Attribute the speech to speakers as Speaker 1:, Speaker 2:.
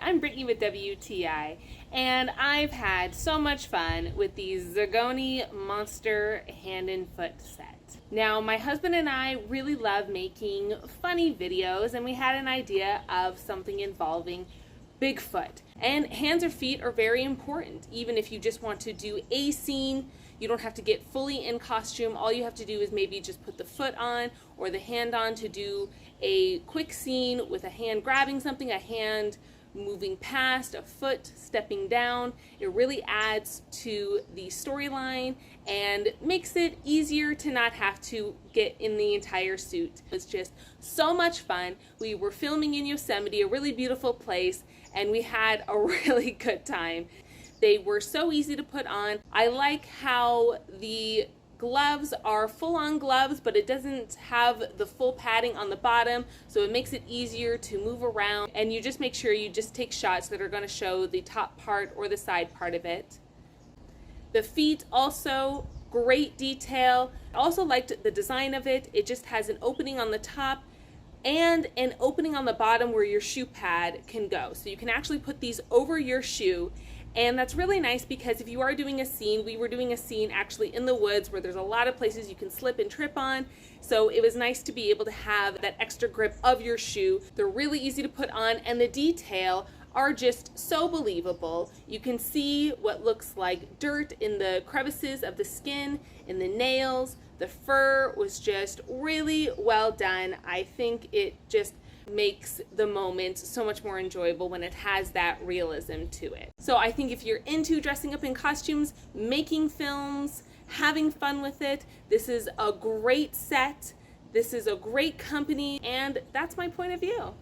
Speaker 1: I'm Brittany with WTI, and I've had so much fun with the Zagone Monster Hand and Foot set. Now, my husband and I really love making funny videos, and we had an idea of something involving Bigfoot. And hands or feet are very important. Even if you just want to do a scene, you don't have to get fully in costume. All you have to do is maybe just put the foot on or the hand on to do a quick scene with a hand grabbing something, a hand moving past, a foot stepping down. It really adds to the storyline and makes it easier to not have to get in the entire suit. It's just so much fun. We were filming in Yosemite, a really beautiful place, and we had a really good time. They were so easy to put on. I like how the gloves are full-on gloves, but it doesn't have the full padding on the bottom, so it makes it easier to move around, and you just make sure you just take shots that are going to show the top part or the side part of it. The feet also, great detail. I also liked the design of it. It just has an opening on the top and an opening on the bottom where your shoe pad can go. So you can actually put these over your shoe. And that's really nice because if you are doing a scene, we were doing a scene actually in the woods where there's a lot of places you can slip and trip on. So it was nice to be able to have that extra grip of your shoe. They're really easy to put on, and the detail are just so believable. You can see what looks like dirt in the crevices of the skin, in the nails. The fur was just really well done. I think it just makes the moment so much more enjoyable when it has that realism to it. So I think if you're into dressing up in costumes, making films, having fun with it, this is a great set, this is a great company, and that's my point of view.